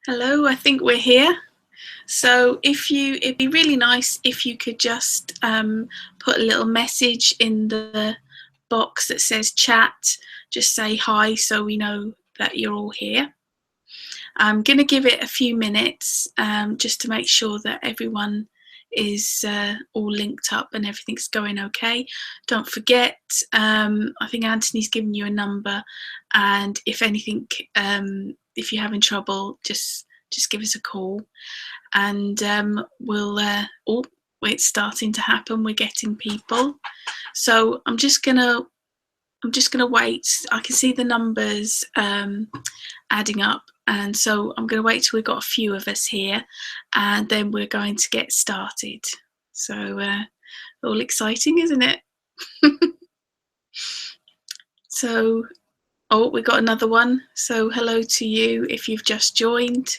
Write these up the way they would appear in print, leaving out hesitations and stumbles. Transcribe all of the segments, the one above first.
Hello, I think we're here. So it'd be really nice if you could just put a little message in the box that says chat. Just say hi so we know that you're all here. I'm going to give it a few minutes just to make sure that everyone is all linked up and everything's going okay. Don't forget, I think Anthony's given you a number, and if anything, if you're having trouble, just give us a call, and we'll. Oh, it's starting to happen. We're getting people, so I'm just gonna wait. I can see the numbers adding up, and so I'm going to wait till we've got a few of us here, and then we're going to get started. So all exciting, isn't it? So, oh, we got another one. So hello to you if you've just joined.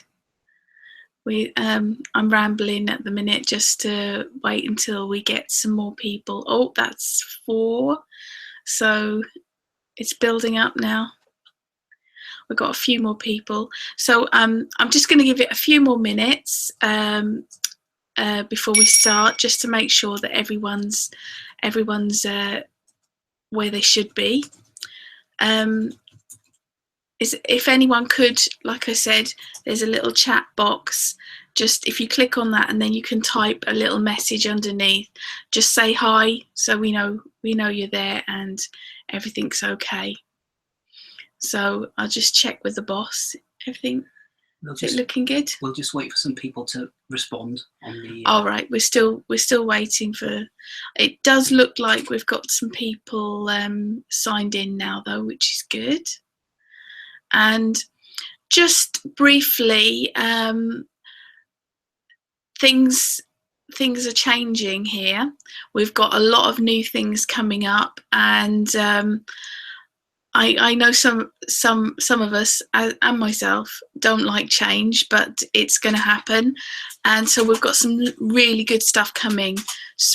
I'm rambling at the minute just to wait until we get some more people. Oh, that's 4. So it's building up now. We've got a few more people. So I'm just going to give it a few more minutes before we start, just to make sure that everyone's where they should be. If anyone could, like I said, there's a little chat box. Just if you click on that, and then you can type a little message underneath. Just say hi, so we know you're there and everything's okay. So I'll just check with the boss. Everything looking good? We'll just wait for some people to respond on the. All right, we're still waiting for. It does look like we've got some people signed in now, though, which is good. And just briefly, things are changing here. We've got a lot of new things coming up, and I know some of us and myself don't like change, but it's going to happen, and so we've got some really good stuff coming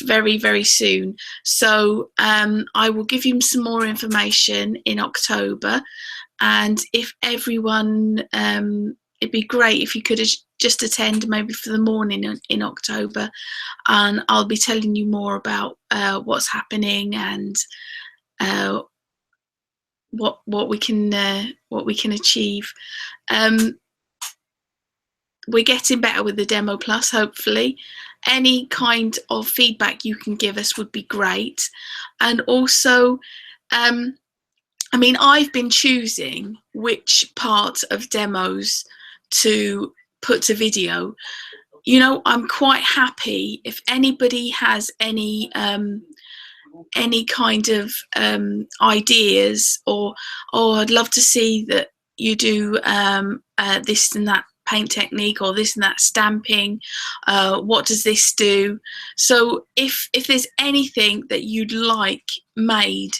very, very soon. So I will give you some more information in October, and if everyone, it'd be great if you could just attend maybe for the morning in October, and I'll be telling you more about what's happening and what we can achieve. We're getting better with the DemoPlus, hopefully. Any kind of feedback you can give us would be great. And also, I mean, I've been choosing which part of demos to put to video. You know, I'm quite happy if anybody has any kind of ideas, or I'd love to see that you do this and that paint technique, or this and that stamping. What does this do? So if there's anything that you'd like made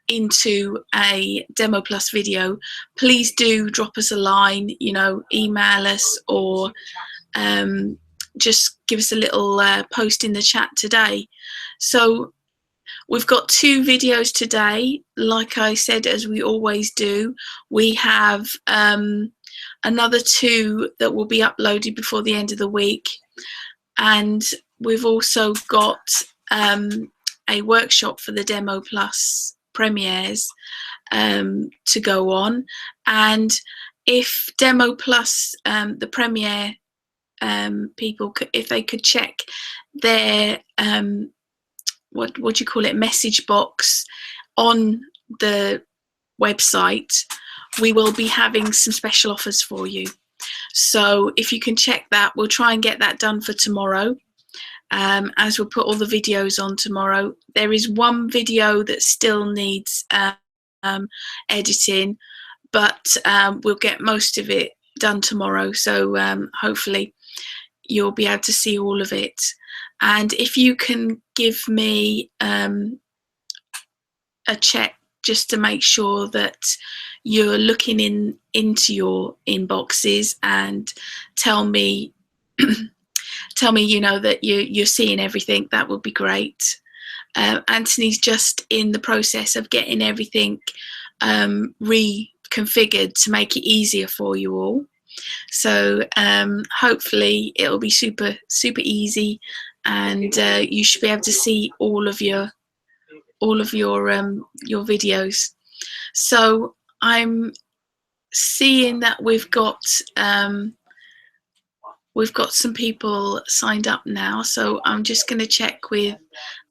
into a DemoPlus video, please do drop us a line, you know, email us, or just give us a little post in the chat today. So we've got 2 videos today. Like I said, as we always do, we have another 2 that will be uploaded before the end of the week, and we've also got a workshop for the DemoPlus premieres to go on. And if DemoPlus, the premiere people, if they could check their what do you call it, message box on the website, we will be having some special offers for you. So if you can check that, we'll try and get that done for tomorrow. As we'll put all the videos on tomorrow. There is one video that still needs editing, but we'll get most of it done tomorrow. So hopefully you'll be able to see all of it. And if you can give me a check just to make sure that you're looking into your inboxes and tell me you know that you're seeing everything, that would be great. Anthony's just in the process of getting everything reconfigured to make it easier for you all. So hopefully it'll be super easy, and you should be able to see all of your videos. So I'm seeing that we've got some people signed up now, so I'm just going to check with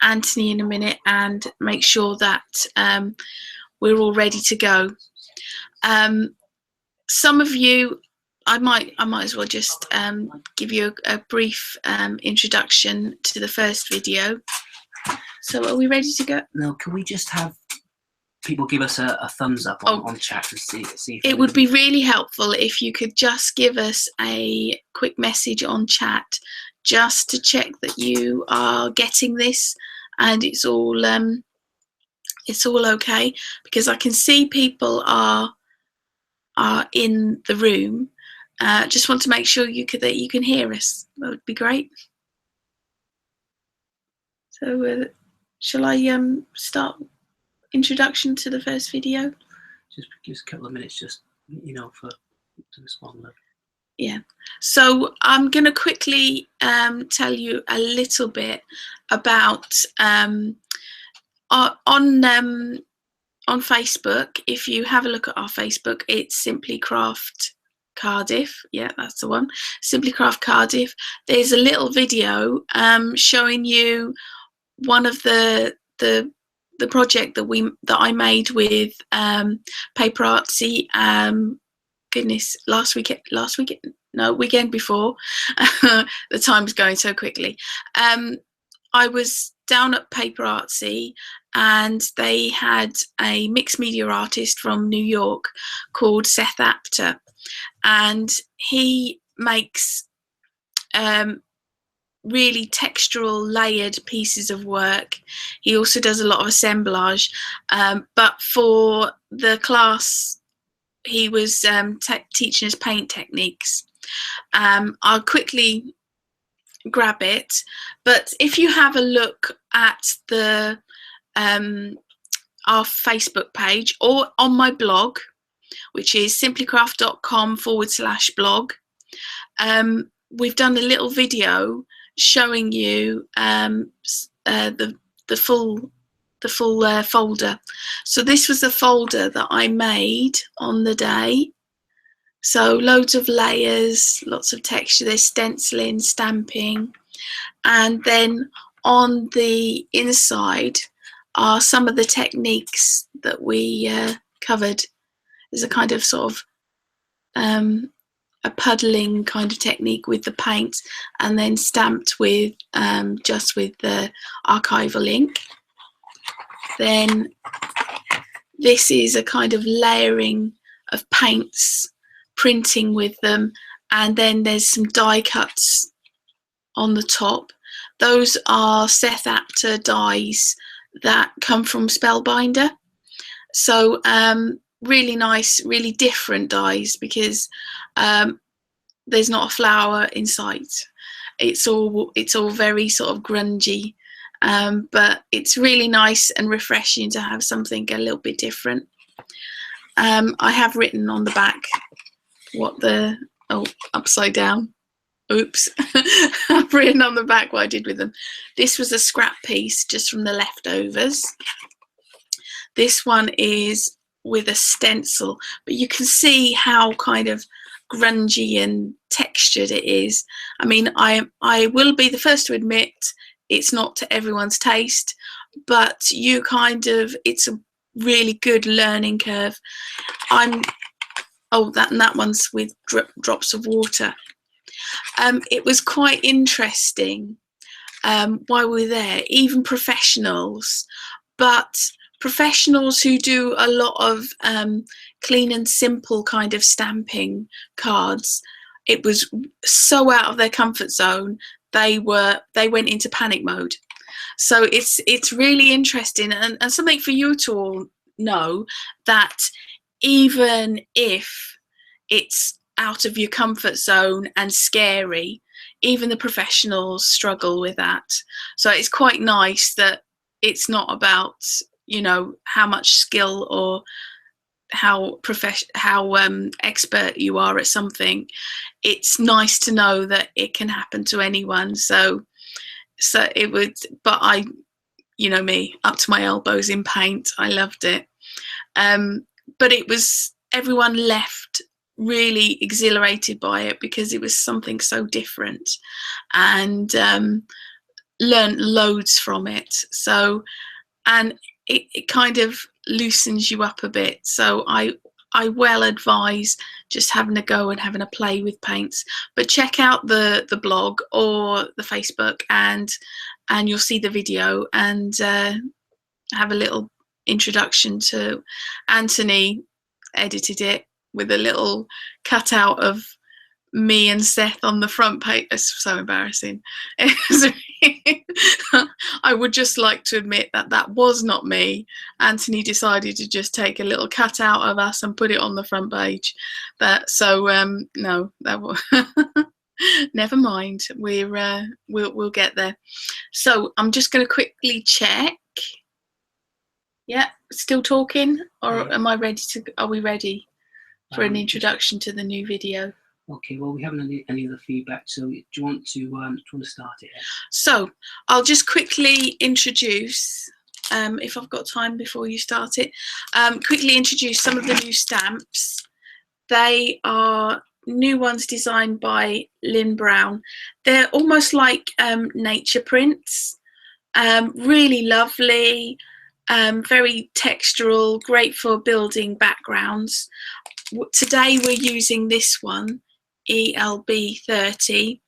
Anthony in a minute and make sure that we're all ready to go. Some of you, I might as well just give you a brief introduction to the first video. So are we ready to go? No, can we just have people give us a thumbs up on chat and see if it would be really helpful if you could just give us a quick message on chat, just to check that you are getting this and it's all okay, because I can see people are in the room. Just want to make sure that you can hear us. That would be great. So shall I start introduction to the first video? Just give us a couple of minutes, just to respond. Yeah. So I'm going to quickly tell you a little bit about on Facebook. If you have a look at our Facebook, it's Simply Craft Cardiff. Yeah, that's the one. Simply Craft Cardiff. There's a little video showing you one of the project that I made with Paper Artsy. Weekend before. The time's going so quickly. I was down at Paper Artsy, and they had a mixed media artist from New York called Seth Apter, and he makes really textural, layered pieces of work. He also does a lot of assemblage, but for the class he was teaching us paint techniques. I'll quickly grab it, but if you have a look at the our Facebook page or on my blog, which is simplycraft.com/blog, we've done a little video showing you the full folder. So this was the folder that I made on the day. So loads of layers, lots of texture. There's stenciling, stamping, and then on the inside are some of the techniques that we covered. There's a kind of sort of a puddling kind of technique with the paint, and then stamped with just with the archival ink. Then this is a kind of layering of paints, printing with them, and then there's some die cuts on the top. Those are Seth Apter dies that come from Spellbinder. So really nice, really different dies, because there's not a flower in sight. It's all very sort of grungy, but it's really nice and refreshing to have something a little bit different. I have written on the back what the upside down. Oops. I've written on the back what I did with them. This was a scrap piece just from the leftovers. This one is with a stencil, but you can see how kind of grungy and textured it is. I mean, I will be the first to admit it's not to everyone's taste, but it's a really good learning curve. That one's with drops of water. It was quite interesting while we were there, even professionals, but professionals who do a lot of clean and simple kind of stamping cards, it was so out of their comfort zone, they went into panic mode. So it's really interesting, and something for you to all know, that even if it's out of your comfort zone and scary, even the professionals struggle with that. So it's quite nice that it's not about, how much skill or expert you are at something, it's nice to know that it can happen to anyone. So it would, but you know me, up to my elbows in paint. I loved it. But it was, everyone left really exhilarated by it because it was something so different, and learned loads from it. So, and it kind of loosens you up a bit. So I well advise just having a go and having a play with paints. But check out the blog or the Facebook, and you'll see the video, and have a little introduction to Anthony. Edited it with a little cutout of me and Seth on the front page. It's so embarrassing. I would just like to admit that was not me. Anthony decided to just take a little cutout of us and put it on the front page. But so no, that was never mind. We'll get there. So I'm just going to quickly check. Yeah, still talking, or am I ready to? Are we ready for an introduction to the new video? Okay, well, we haven't any other feedback, so do you want to start it? So I'll just quickly introduce, if I've got time before you start it, quickly introduce some of the new stamps. They are new ones designed by Lynn Brown. They're almost like nature prints, really lovely. Very textural, great for building backgrounds. Today we're using this one, ELB 30.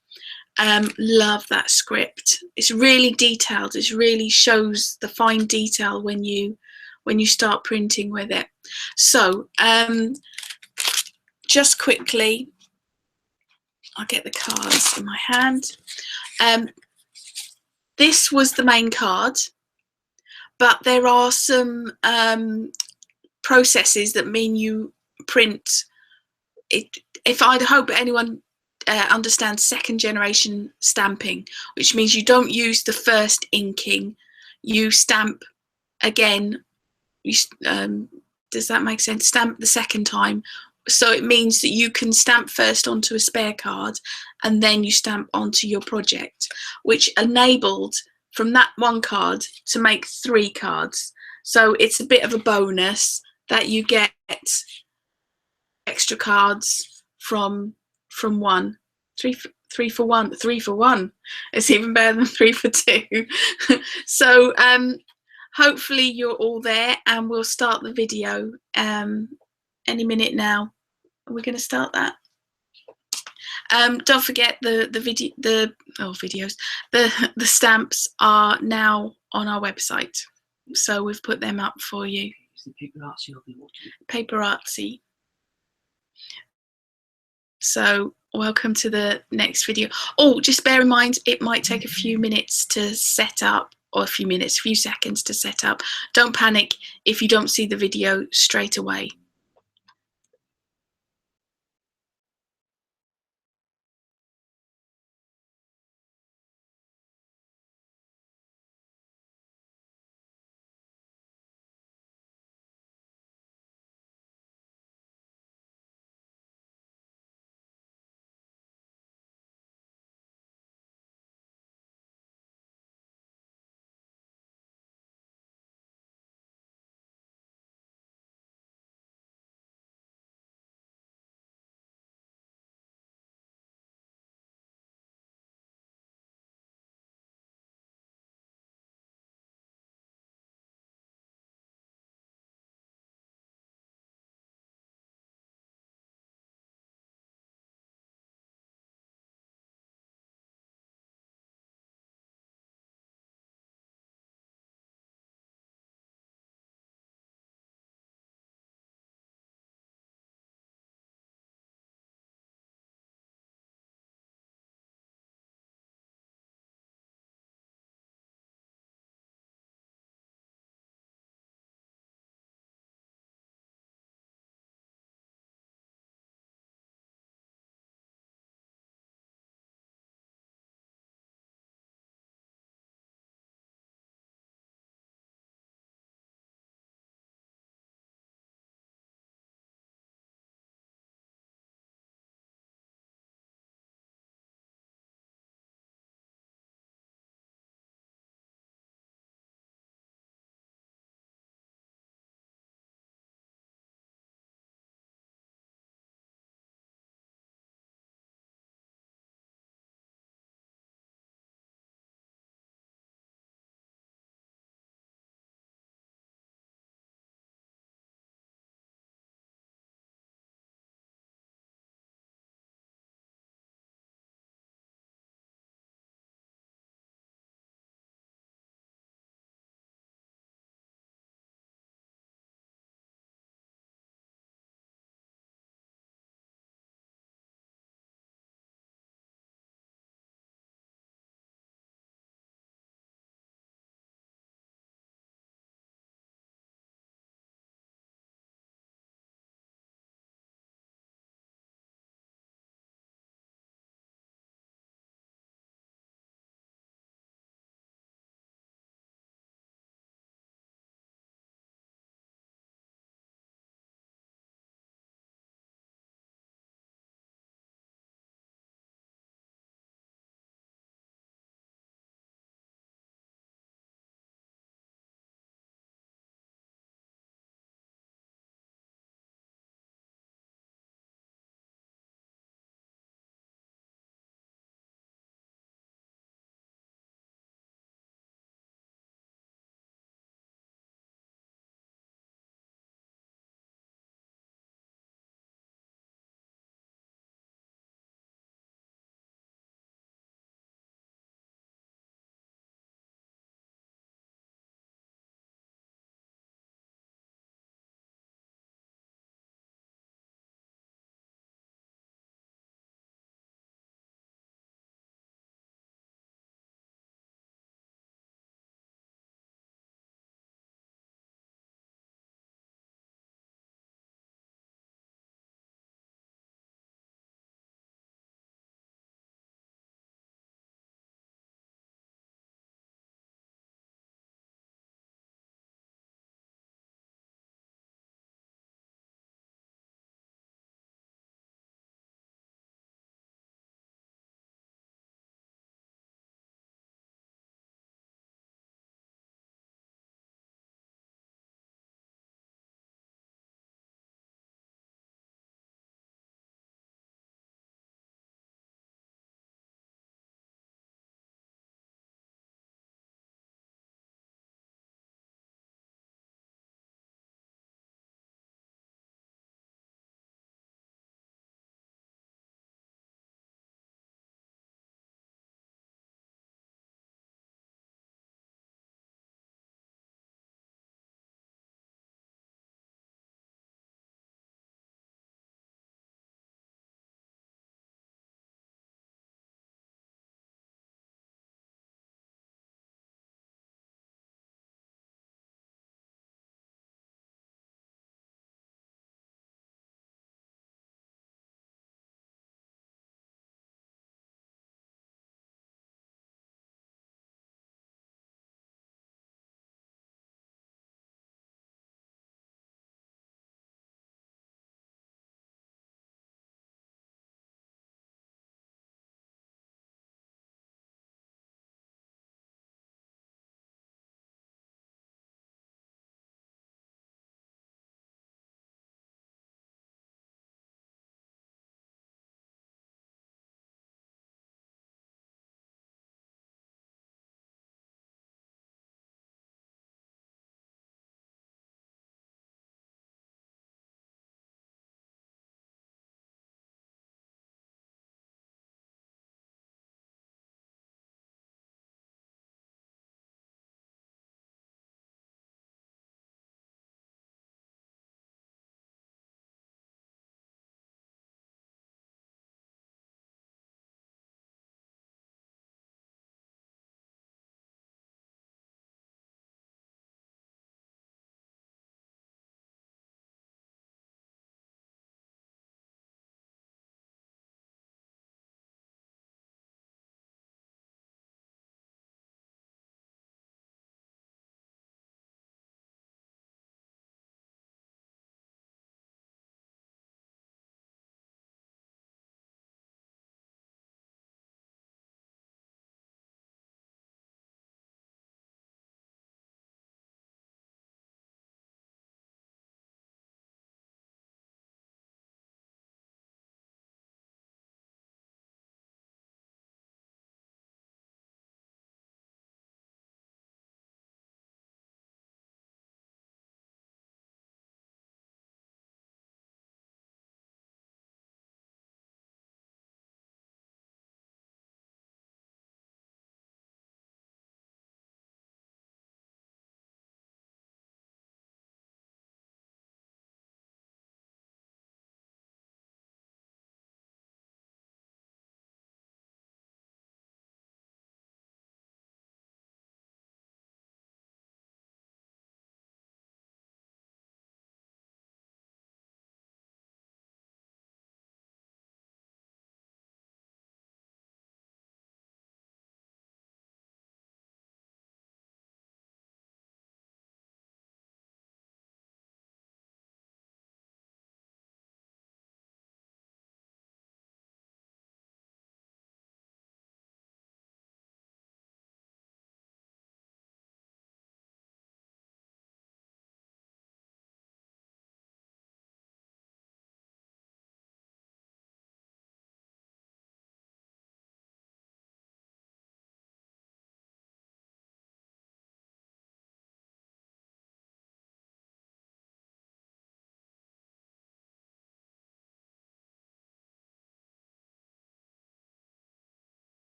Love that script. It's really detailed. It really shows the fine detail when you start printing with it. So just quickly, I'll get the cards in my hand. This was the main card, but there are some processes that mean you print it. If I hope anyone understands second generation stamping, which means you don't use the first inking, you stamp again. Does that make sense? Stamp the second time. So it means that you can stamp first onto a spare card and then you stamp onto your project, which enabled from that one card to make 3 cards. So it's a bit of a bonus that you get extra cards from one. Three for one. It's even better than 3 for 2. So hopefully you're all there, and we'll start the video any minute now. Are we going to start that? Don't forget the stamps are now on our website, so we've put them up for you. Paper Artsy. So welcome to the next video. Oh, just bear in mind it might take a few minutes to set up, or a few seconds to set up. Don't panic if you don't see the video straight away.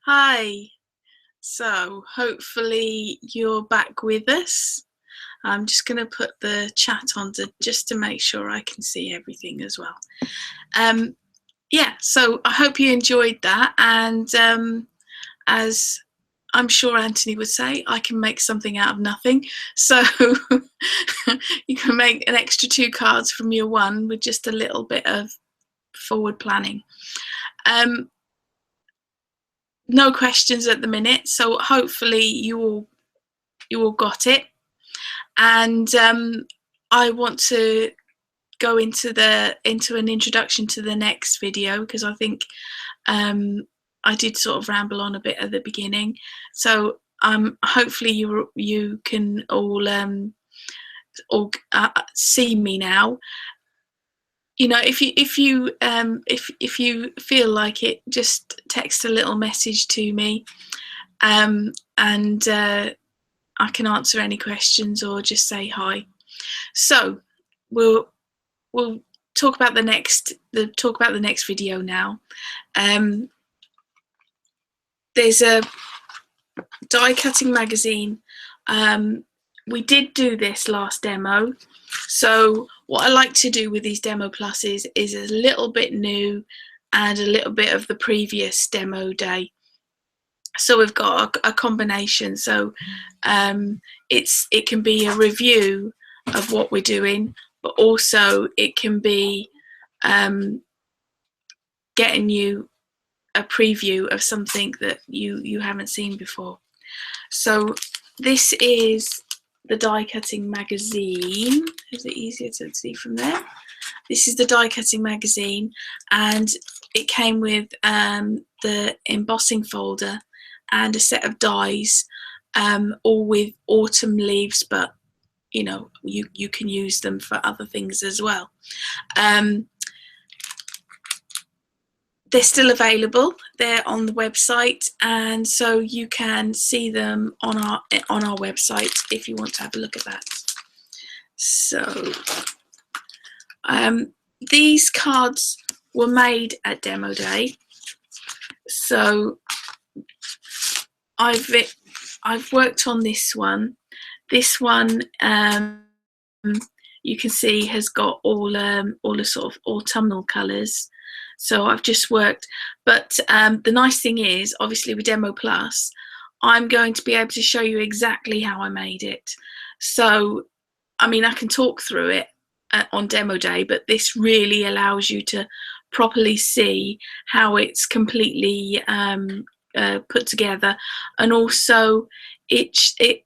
Hi. So hopefully you're back with us. I'm just going to put the chat on just to make sure I can see everything as well. Yeah, so I hope you enjoyed that, and as I'm sure Anthony would say, I can make something out of nothing. So you can make an extra 2 cards from your 1 with just a little bit of forward planning. No questions at the minute, so hopefully you all got it. And I want to go into an introduction to the next video, because I think I did sort of ramble on a bit at the beginning. So hopefully you can all see me now. You know, if you feel like it, just text a little message to me, and I can answer any questions or just say hi. So we'll talk about the next video now. There's a die cutting magazine. We did do this last demo, so what I like to do with these DemoPluses is a little bit new and a little bit of the previous demo day. So we've got a combination. So it can be a review of what we're doing, but also it can be getting you a preview of something that you haven't seen before. So this is the die cutting magazine. Is it easier to see from there? This is the die cutting magazine, and it came with the embossing folder and a set of dies, all with autumn leaves, but you know, you can use them for other things as well. They're still available. They're on the website, and so you can see them on our website if you want to have a look at that. So these cards were made at demo day. So I've worked on this one. This one you can see has got all the sort of autumnal colours. So I've just worked, but the nice thing is, obviously with DemoPlus, I'm going to be able to show you exactly how I made it. So, I mean, I can talk through it on demo day, but this really allows you to properly see how it's completely put together, and also it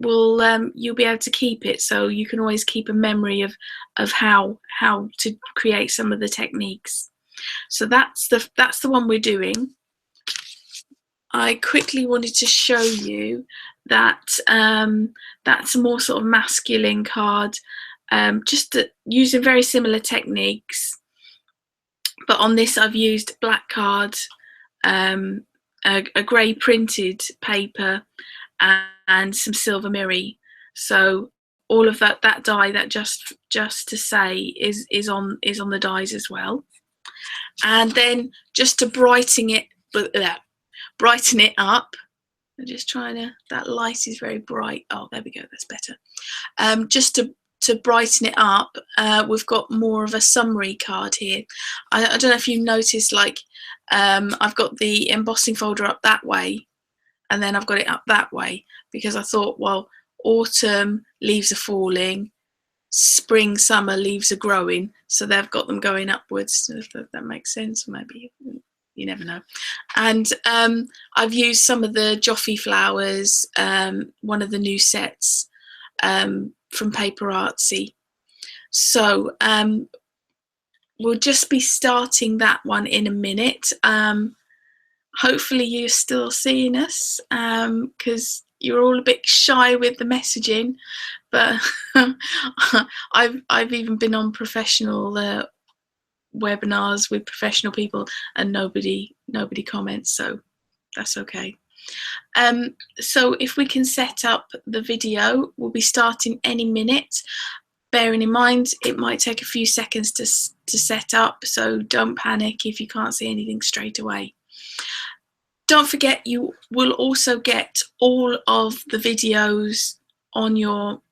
will you'll be able to keep it, so you can always keep a memory of how to create some of the techniques. So that's the one we're doing. I quickly wanted to show you that that's a more sort of masculine card, just using very similar techniques. But on this I've used black card, a grey printed paper, and some silver mirri. So all of that die that just to say is on the dies as well. And then just to brighten it up, I'm just trying to, that light is very bright. Oh, there we go, that's better. Just to brighten it up, we've got more of a summary card here. I don't know if you noticed, like I've got the embossing folder up that way, and then I've got it up that way, because I thought, well, autumn leaves are falling, spring, summer leaves are growing, so they've got them going upwards, if that makes sense. Maybe, you never know. And I've used some of the Joffy flowers, one of the new sets from Paper Artsy. So we'll just be starting that one in a minute. Hopefully you're still seeing us, because you're all a bit shy with the messaging, but I've even been on professional webinars with professional people, and nobody comments, so that's okay. So if we can set up the video, we'll be starting any minute. Bearing in mind it might take a few seconds to set up, so don't panic if you can't see anything straight away. don't forget, you will also get all of the videos on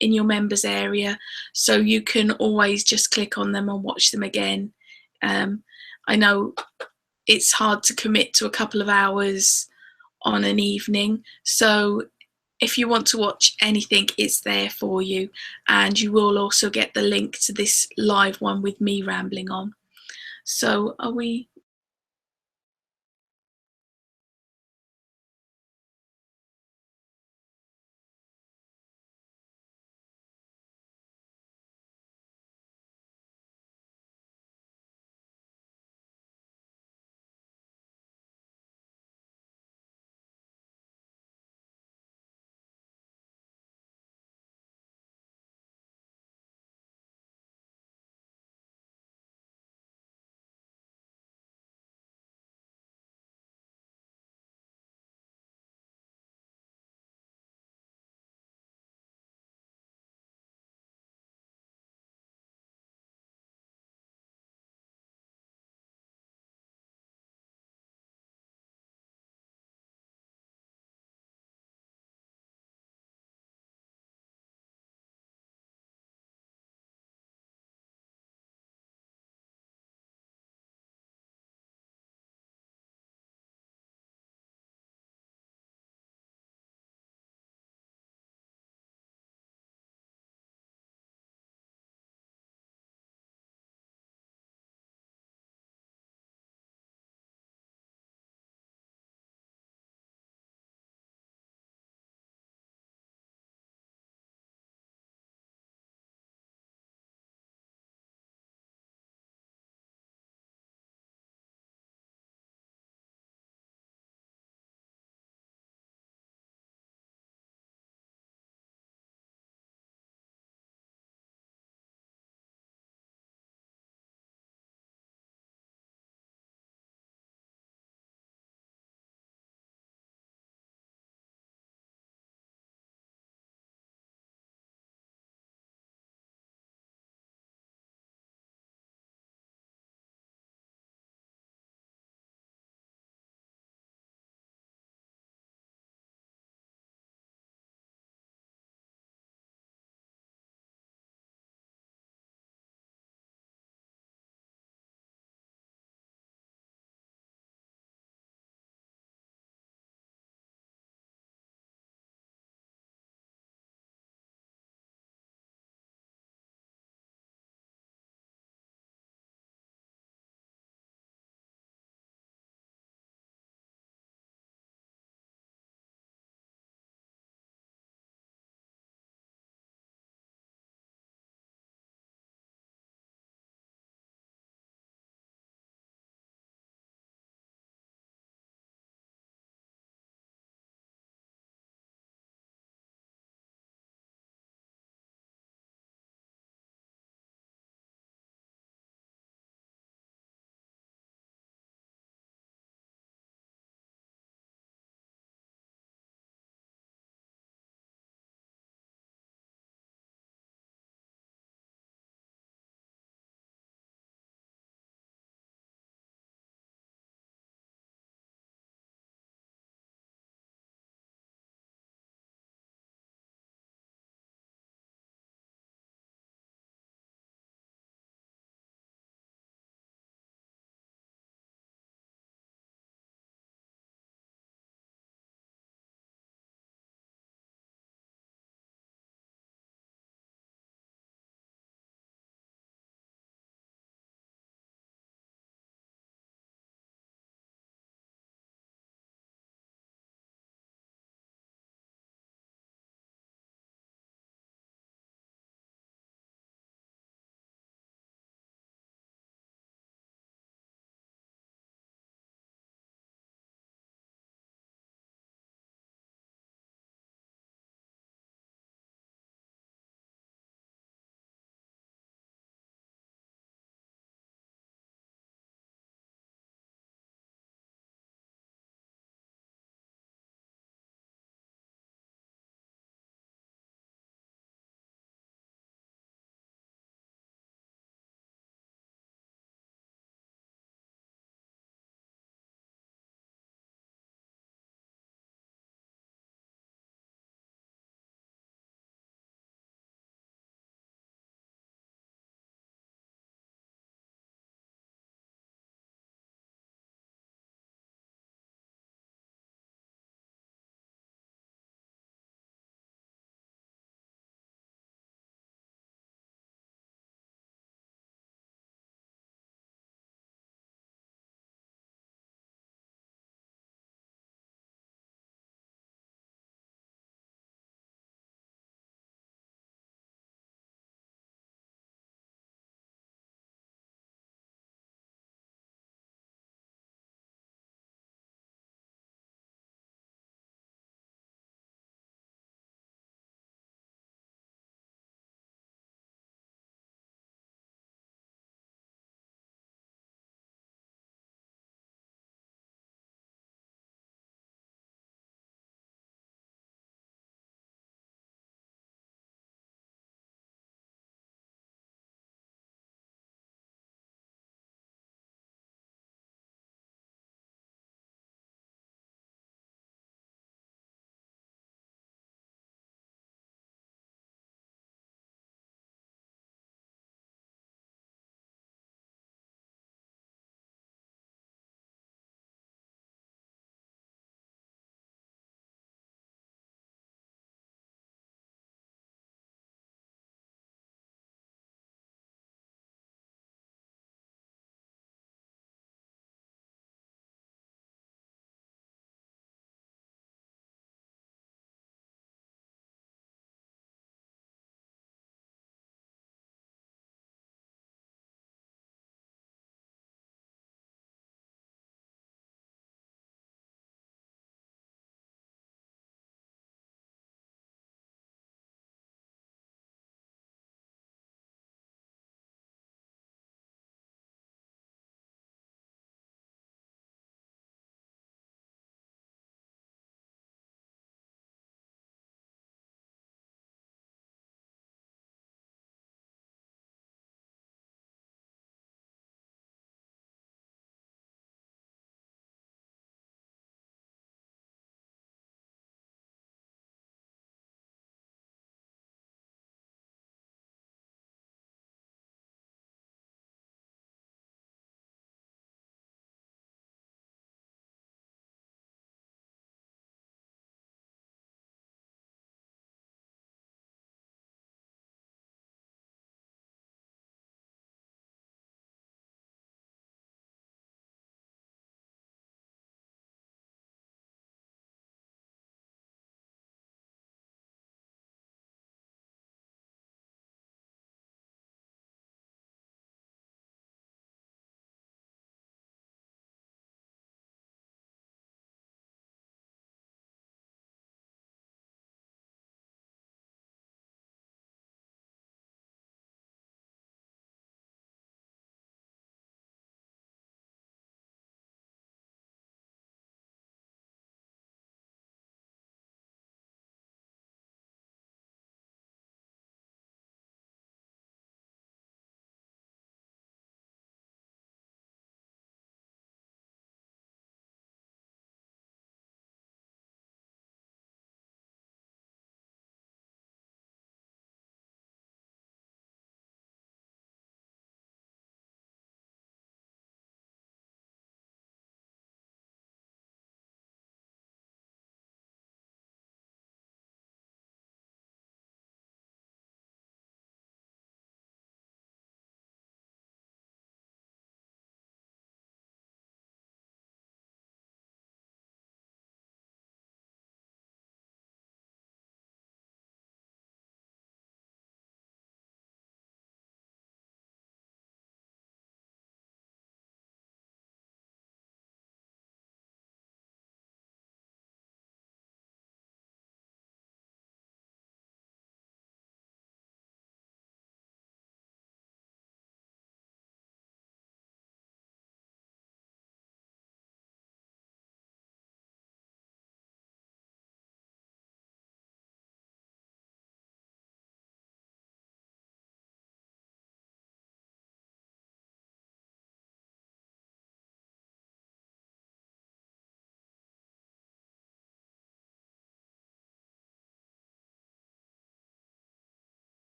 in your members area, so you can always just click on them and watch them again. I know it's hard to commit to a couple of hours on an evening, so if you want to watch anything, it's there for you, and you will also get the link to this live one with me rambling on. So are we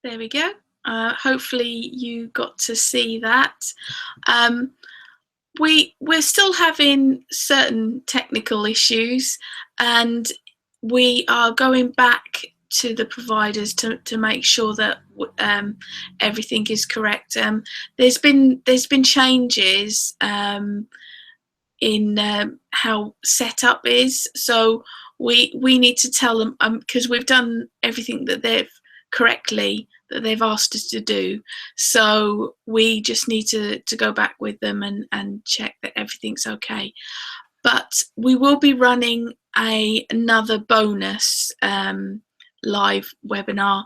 There we go. Hopefully you got to see that. We're still having certain technical issues, and we are going back to the providers to make sure that everything is correct. There's been changes in how setup is, so we need to tell them, because we've done everything that they've asked us to do, so we just need to go back with them and check that everything's okay. But we will be running another bonus live webinar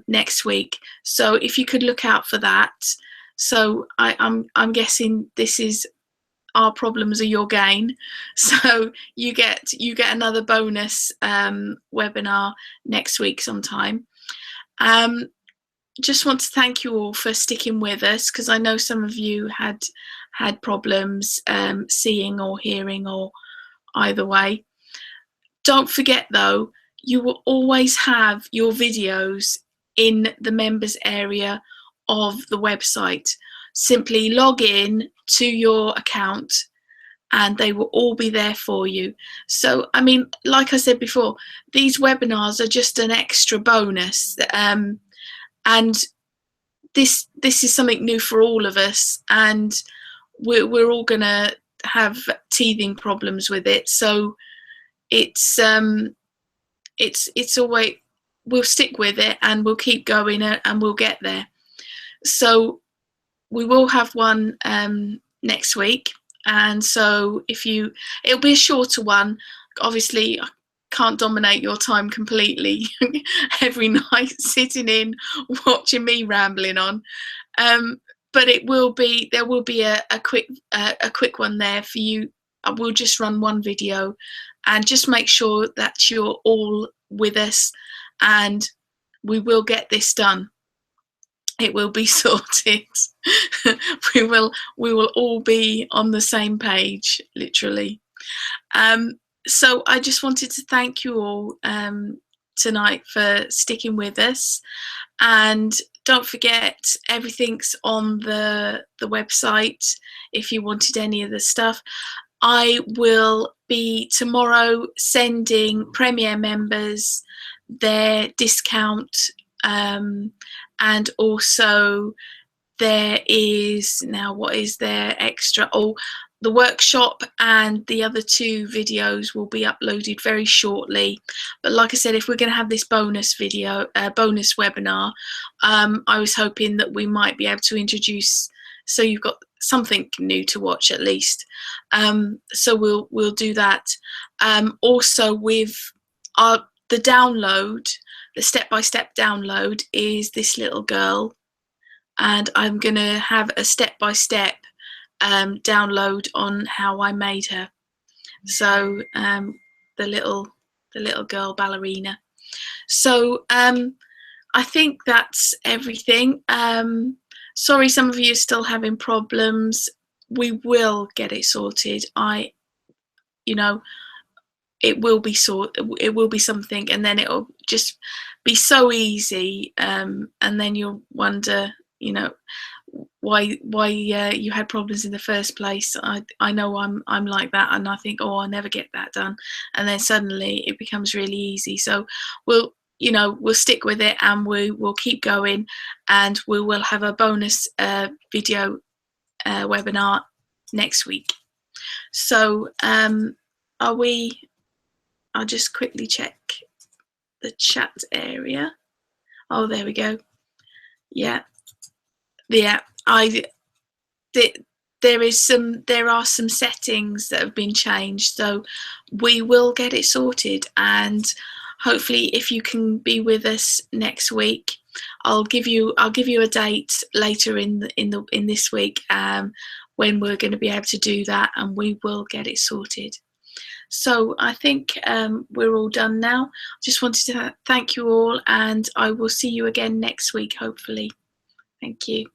next week, so if you could look out for that. So I'm guessing this is our problems are your gain, so you get another bonus webinar next week sometime. Just want to thank you all for sticking with us, because I know some of you had problems seeing or hearing, or either way. Don't forget though, you will always have your videos in the members area of the website. Simply log in to your account and they will all be there for you. So, I mean, like I said before, these webinars are just an extra bonus, and this is something new for all of us, and we're all gonna have teething problems with it. So it's always, we'll stick with it and we'll keep going and we'll get there. So we will have one next week, and so it'll be a shorter one. Obviously I can't dominate your time completely every night sitting in watching me rambling on, but there will be a quick one there for you. I will just run one video and just make sure that you're all with us, and we will get this done. It will be sorted. we will all be on the same page, literally. So I just wanted to thank you all tonight for sticking with us, and don't forget, everything's on the website if you wanted any of the stuff. I will be tomorrow sending Premier members their discount, and also there is, now what is there extra? Oh, the workshop and the other 2 videos will be uploaded very shortly. But like I said, if we're going to have this bonus video, bonus webinar, I was hoping that we might be able to introduce, so you've got something new to watch at least. So we'll do that. Also with the download, the step-by-step download is this little girl, and I'm gonna have a step-by-step download on how I made her. So the little girl ballerina. So I think that's everything. Sorry, some of you are still having problems. We will get it sorted. It will be it will be something, and then it'll just be so easy, and then you'll wonder, why you had problems in the first place. I know I'm like that, and I think, oh, I'll never get that done, and then suddenly it becomes really easy. So we'll stick with it, and we will keep going, and we will have a bonus video webinar next week. So I'll just quickly check the chat area. Oh, there we go. Yeah. There are some settings that have been changed, so we will get it sorted, and hopefully if you can be with us next week, I'll give you a date later in this week when we're going to be able to do that, and we will get it sorted. So I think we're all done now. Just wanted to thank you all, and I will see you again next week, hopefully. Thank you.